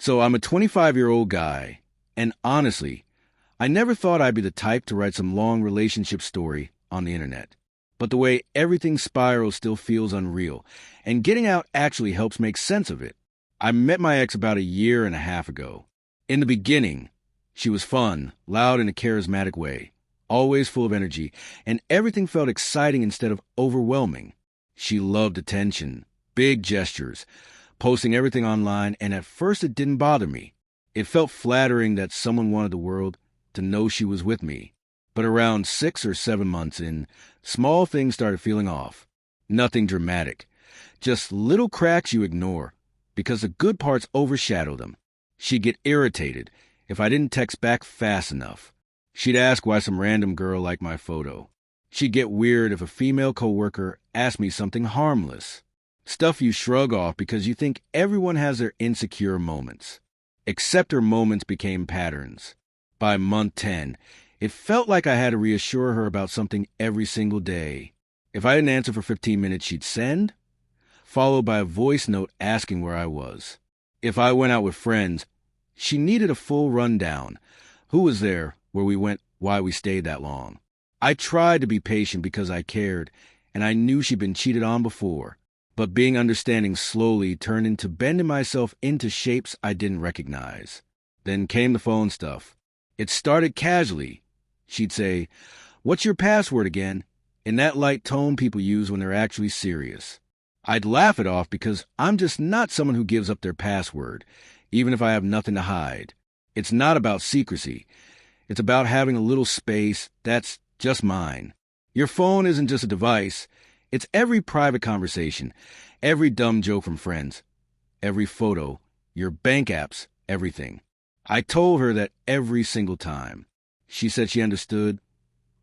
So I'm a 25-year-old guy, and honestly, I never thought I'd be the type to write some long relationship story on the internet. But the way everything spirals still feels unreal, and getting out actually helps make sense of it. I met my ex about 1.5 years ago. In the beginning, she was fun, loud in a charismatic way, always full of energy, and everything felt exciting instead of overwhelming. She loved attention, big gestures, posting everything online, and at first it didn't bother me. It felt flattering that someone wanted the world to know she was with me. But around 6 or 7 months in, small things started feeling off. Nothing dramatic, just little cracks you ignore, because the good parts overshadow them. She'd get irritated if I didn't text back fast enough. She'd ask why some random girl liked my photo. She'd get weird if a female coworker asked me something harmless. Stuff you shrug off because you think everyone has their insecure moments. Except her moments became patterns. By month 10, it felt like I had to reassure her about something every single day. If I didn't answer for 15 minutes, she'd send, followed by a voice note asking where I was. If I went out with friends, she needed a full rundown. Who was there, where we went, why we stayed that long. I tried to be patient because I cared, and I knew she'd been cheated on before. But being understanding slowly turned into bending myself into shapes I didn't recognize. Then came the phone stuff. It started casually. She'd say, "What's your password again?" in that light tone people use when they're actually serious. I'd laugh it off because I'm just not someone who gives up their password, even if I have nothing to hide. It's not about secrecy. It's about having a little space that's just mine. Your phone isn't just a device. It's every private conversation, every dumb joke from friends, every photo, your bank apps, everything. I told her that every single time. She said she understood,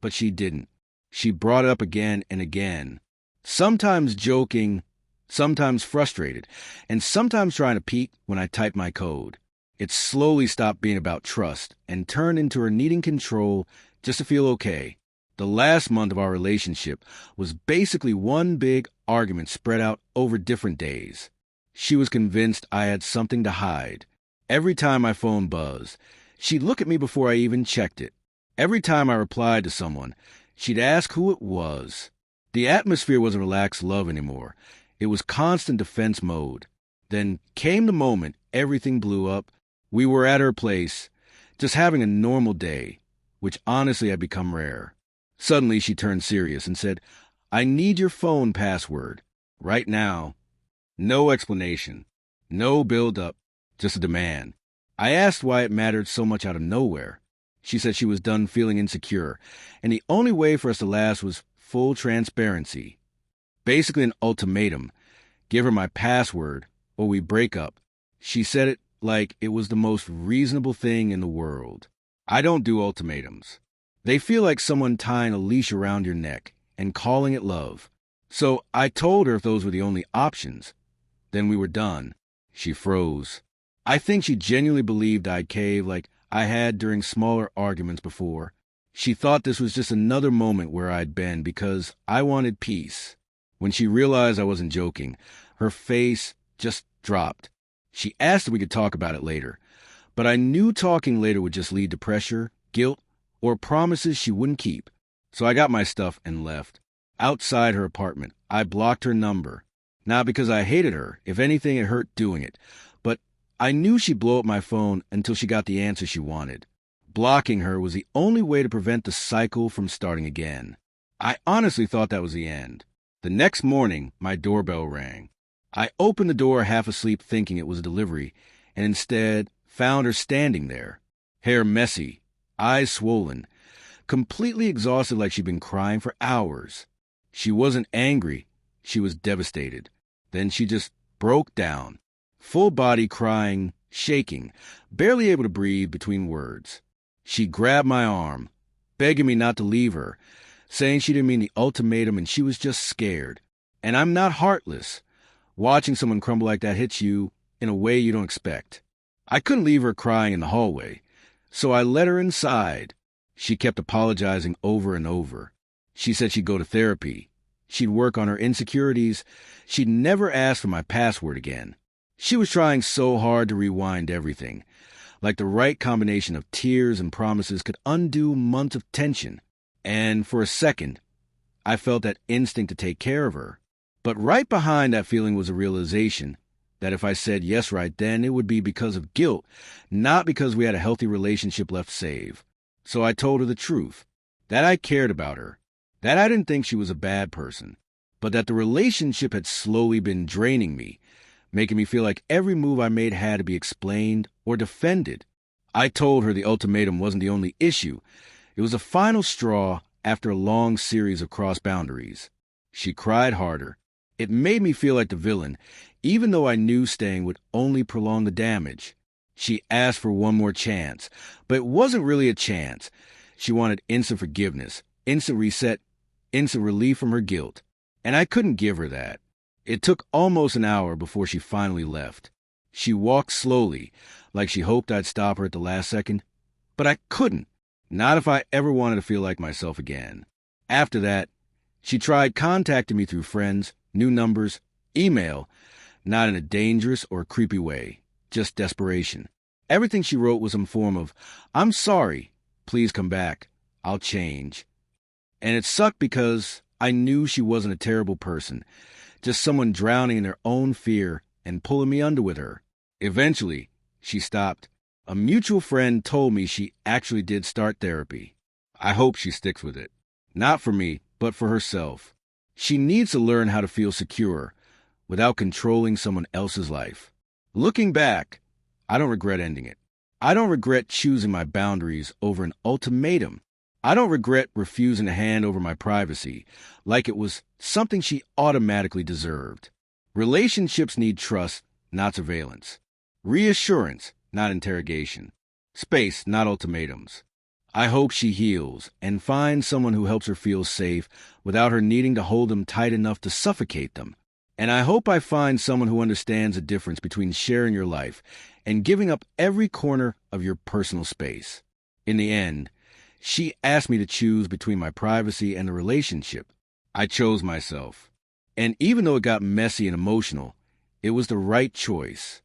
but she didn't. She brought it up again and again, sometimes joking, sometimes frustrated, and sometimes trying to peek when I typed my code. It slowly stopped being about trust and turned into her needing control just to feel okay. The last month of our relationship was basically one big argument spread out over different days. She was convinced I had something to hide. Every time my phone buzzed, she'd look at me before I even checked it. Every time I replied to someone, she'd ask who it was. The atmosphere wasn't relaxed love anymore. It was constant defense mode. Then came the moment everything blew up. We were at her place, just having a normal day, which honestly had become rare. Suddenly she turned serious and said, "I need your phone password. Right now." No explanation. No build-up. Just a demand. I asked why it mattered so much out of nowhere. She said she was done feeling insecure, and the only way for us to last was full transparency. Basically an ultimatum. Give her my password, or we break up. She said it like it was the most reasonable thing in the world. I don't do ultimatums. They feel like someone tying a leash around your neck and calling it love. So I told her if those were the only options, then we were done. She froze. I think she genuinely believed I'd cave like I had during smaller arguments before. She thought this was just another moment where I'd been because I wanted peace. When she realized I wasn't joking, her face just dropped. She asked if we could talk about it later, but I knew talking later would just lead to pressure, guilt, or promises she wouldn't keep. So I got my stuff and left. Outside her apartment, I blocked her number. Not because I hated her. If anything, it hurt doing it. But I knew she'd blow up my phone until she got the answer she wanted. Blocking her was the only way to prevent the cycle from starting again. I honestly thought that was the end. The next morning, my doorbell rang. I opened the door half asleep thinking it was a delivery, and instead found her standing there. Hair messy, eyes swollen, completely exhausted like she'd been crying for hours. She wasn't angry. She was devastated. Then she just broke down. Full body crying, shaking, barely able to breathe between words. She grabbed my arm, begging me not to leave her, saying she didn't mean the ultimatum and she was just scared. And I'm not heartless. Watching someone crumble like that hits you in a way you don't expect. I couldn't leave her crying in the hallway, so I let her inside. She kept apologizing over and over. She said she'd go to therapy. She'd work on her insecurities. She'd never ask for my password again. She was trying so hard to rewind everything, like the right combination of tears and promises could undo months of tension. And for a second, I felt that instinct to take care of her. But right behind that feeling was a realization that if I said yes right then, it would be because of guilt, not because we had a healthy relationship left to save. So I told her the truth, that I cared about her, that I didn't think she was a bad person, but that the relationship had slowly been draining me, making me feel like every move I made had to be explained or defended. I told her the ultimatum wasn't the only issue. It was a final straw after a long series of crossed boundaries. She cried harder. It made me feel like the villain, even though I knew staying would only prolong the damage. She asked for one more chance, but it wasn't really a chance. She wanted instant forgiveness, instant reset, instant relief from her guilt. And I couldn't give her that. It took almost an hour before she finally left. She walked slowly, like she hoped I'd stop her at the last second. But I couldn't. Not if I ever wanted to feel like myself again. After that, she tried contacting me through friends, new numbers, email, not in a dangerous or creepy way, just desperation. Everything she wrote was some form of, "I'm sorry, please come back, I'll change." And it sucked because I knew she wasn't a terrible person, just someone drowning in their own fear and pulling me under with her. Eventually, she stopped. A mutual friend told me she actually did start therapy. I hope she sticks with it. Not for me, but for herself. She needs to learn how to feel secure without controlling someone else's life. Looking back, I don't regret ending it. I don't regret choosing my boundaries over an ultimatum. I don't regret refusing to hand over my privacy like it was something she automatically deserved. Relationships need trust, not surveillance. Reassurance, not interrogation. Space, not ultimatums. I hope she heals and finds someone who helps her feel safe without her needing to hold them tight enough to suffocate them. And I hope I find someone who understands the difference between sharing your life and giving up every corner of your personal space. In the end, she asked me to choose between my privacy and the relationship. I chose myself. And even though it got messy and emotional, it was the right choice.